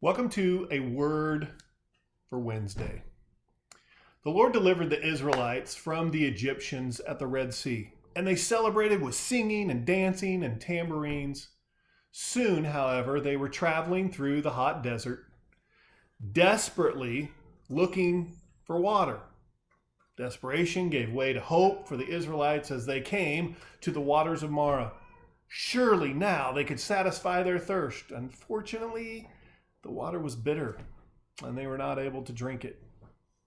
Welcome to a word for Wednesday. The Lord delivered the Israelites from the Egyptians at the Red Sea, and they celebrated with singing and dancing and tambourines. Soon, however, they were traveling through the hot desert, desperately looking for water. Desperation gave way to hope for the Israelites as they came to the waters of Marah. Surely now they could satisfy their thirst. Unfortunately, the water was bitter, and they were not able to drink it.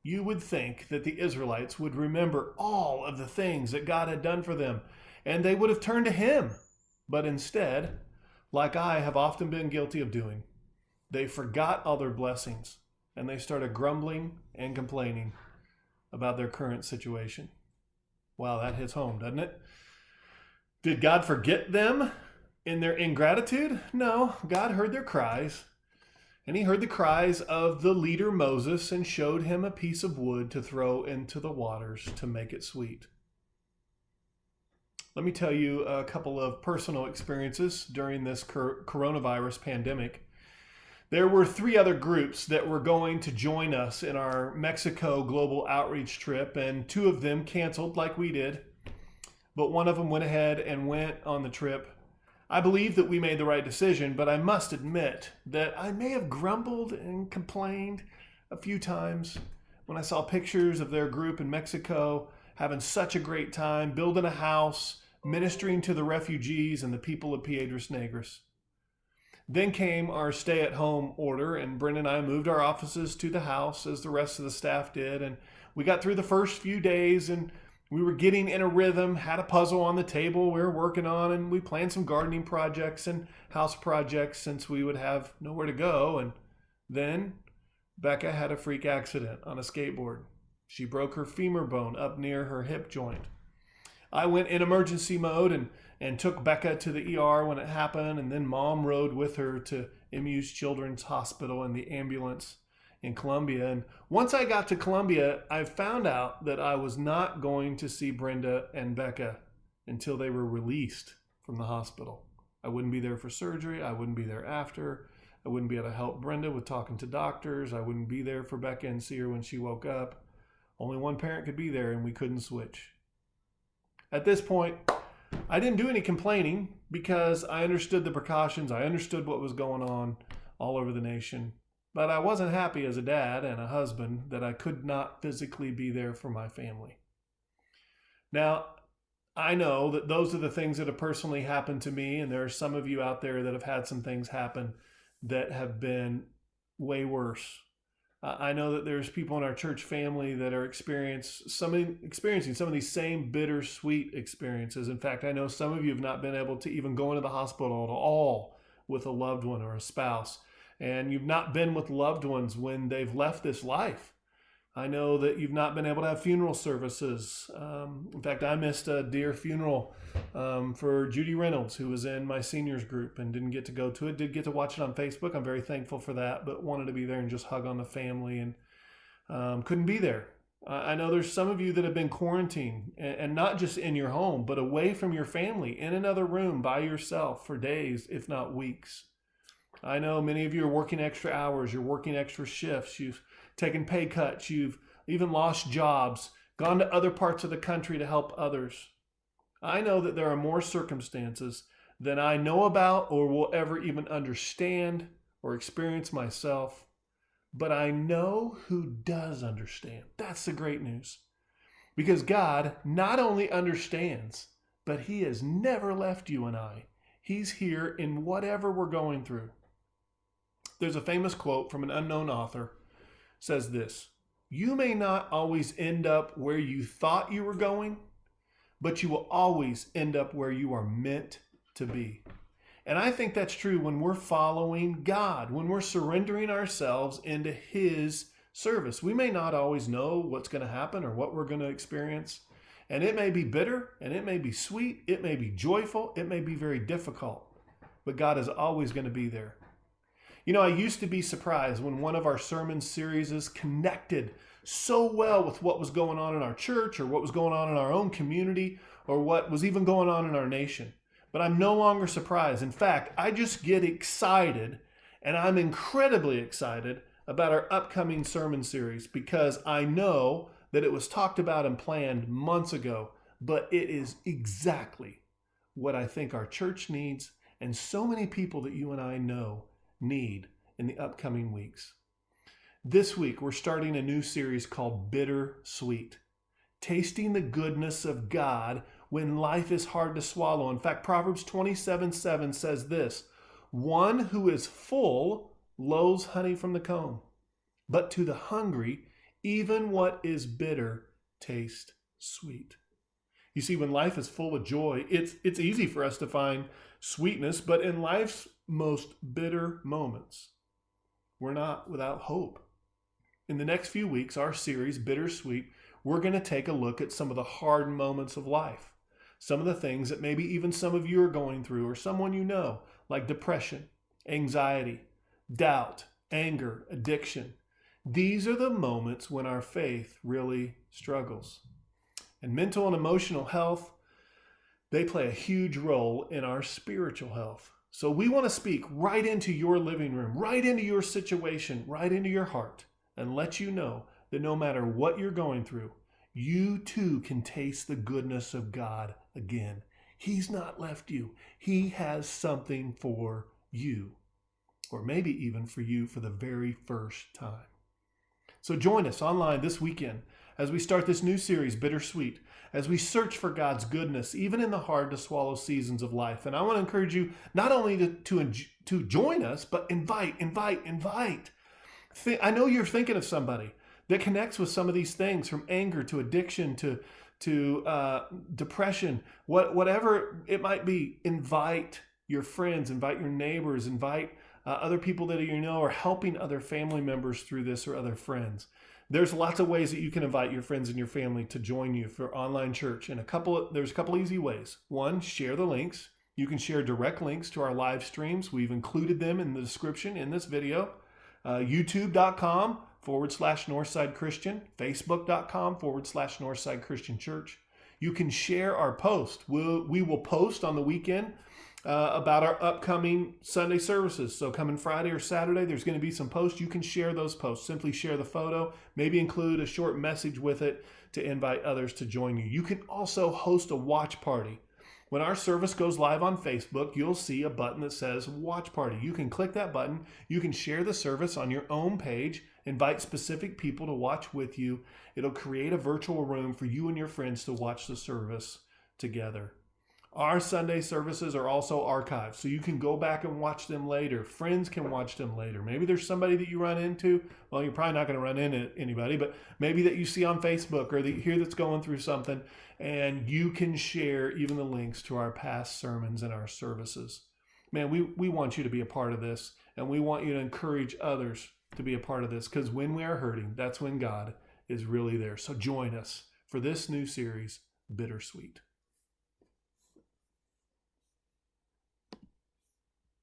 You would think that the Israelites would remember all of the things that God had done for them, and they would have turned to Him. But instead, like I have often been guilty of doing, they forgot all their blessings, and they started grumbling and complaining about their current situation. Wow, that hits home, doesn't it? Did God forget them in their ingratitude? No, God heard their cries. And He heard the cries of the leader Moses and showed him a piece of wood to throw into the waters to make it sweet. Let me tell you a couple of personal experiences during this coronavirus pandemic. There were 3 other groups that were going to join us in our Mexico global outreach trip, and 2 of them canceled like we did, but one of them went ahead and went on the trip. I believe that we made the right decision, but I must admit that I may have grumbled and complained a few times when I saw pictures of their group in Mexico having such a great time, building a house, ministering to the refugees and the people of Piedras Negras. Then came our stay-at-home order, and Brenda and I moved our offices to the house as the rest of the staff did, and we got through the first few days, and we were getting in a rhythm, had a puzzle on the table we were working on, and we planned some gardening projects and house projects since we would have nowhere to go. And then Becca had a freak accident on a skateboard. She broke her femur bone up near her hip joint. I went in emergency mode and took Becca to the ER when it happened, and then Mom rode with her to Emus Children's Hospital in the ambulance in Colombia. And once I got to Colombia, I found out that I was not going to see Brenda and Becca until they were released from the hospital. I wouldn't be there for surgery. I wouldn't be there after. I wouldn't be able to help Brenda with talking to doctors. I wouldn't be there for Becca and see her when she woke up. Only one parent could be there, and we couldn't switch. At this point, I didn't do any complaining because I understood the precautions. I understood what was going on all over the nation. But I wasn't happy as a dad and a husband that I could not physically be there for my family. Now, I know that those are the things that have personally happened to me, and there are some of you out there that have had some things happen that have been way worse. I know that there's people in our church family that are experiencing some of these same bittersweet experiences. In fact, I know some of you have not been able to even go into the hospital at all with a loved one or a spouse. And you've not been with loved ones when they've left this life. I know that you've not been able to have funeral services. In fact, I missed a dear funeral for Judy Reynolds, who was in my seniors group and didn't get to go to it. Did get to watch it on Facebook. I'm very thankful for that, but wanted to be there and just hug on the family and couldn't be there. I know there's some of you that have been quarantined, and not just in your home, but away from your family, in another room by yourself for days, if not weeks. I know many of you are working extra hours, you're working extra shifts, you've taken pay cuts, you've even lost jobs, gone to other parts of the country to help others. I know that there are more circumstances than I know about or will ever even understand or experience myself, but I know who does understand. That's the great news. Because God not only understands, but He has never left you and I. He's here in whatever we're going through. There's a famous quote from an unknown author. It says this: "You may not always end up where you thought you were going, but you will always end up where you are meant to be." And I think that's true when we're following God, when we're surrendering ourselves into His service. We may not always know what's going to happen or what we're going to experience. And it may be bitter, and it may be sweet, it may be joyful, it may be very difficult. But God is always going to be there. You know, I used to be surprised when one of our sermon series is connected so well with what was going on in our church or what was going on in our own community or what was even going on in our nation. But I'm no longer surprised. In fact, I just get excited And I'm incredibly excited about our upcoming sermon series because I know that it was talked about and planned months ago, but it is exactly what I think our church needs and so many people that you and I know need in the upcoming weeks. This week, we're starting a new series called Bitter Sweet, tasting the goodness of God when life is hard to swallow. In fact, Proverbs 27:7 says this, "One who is full loathes honey from the comb, but to the hungry, even what is bitter tastes sweet." You see, when life is full of joy, it's easy for us to find sweetness, but in life's most bitter moments, we're not without hope. In the next few weeks, our series, Bittersweet, we're going to take a look at some of the hard moments of life. Some of the things that maybe even some of you are going through or someone you know, like depression, anxiety, doubt, anger, addiction. These are the moments when our faith really struggles. And mental and emotional health, they play a huge role in our spiritual health. So we want to speak right into your living room, right into your situation, right into your heart, and let you know that no matter what you're going through, you too can taste the goodness of God again. He's not left you. He has something for you, or maybe even for you for the very first time. So join us online this weekend as we start this new series, Bittersweet, as we search for God's goodness, even in the hard to swallow seasons of life. And I want to encourage you not only to join us, but invite. I know you're thinking of somebody that connects with some of these things, from anger to addiction to depression, whatever it might be. Invite your friends, invite your neighbors, invite other people that you know are helping other family members through this or other friends. There's lots of ways that you can invite your friends and your family to join you for online church. And there's a couple easy ways. One, share the links. You can share direct links to our live streams. We've included them in the description in this video. YouTube.com/Northside Christian, Facebook.com/Northside Christian Church. You can share our post. We will post on the weekend about our upcoming Sunday services. So coming Friday or Saturday, there's going to be some posts. You can share those posts. Simply share the photo, maybe include a short message with it to invite others to join you. You can also host a watch party. When our service goes live on Facebook, you'll see a button that says Watch Party. You can click that button. You can share the service on your own page, invite specific people to watch with you. It'll create a virtual room for you and your friends to watch the service together. Our Sunday services are also archived, so you can go back and watch them later. Friends can watch them later. Maybe there's somebody that you run into. Well, you're probably not going to run into anybody, but maybe that you see on Facebook or that you hear that's going through something, and you can share even the links to our past sermons and our services. Man, we want you to be a part of this, and we want you to encourage others to be a part of this, because when we are hurting, that's when God is really there. So join us for this new series, Bittersweet.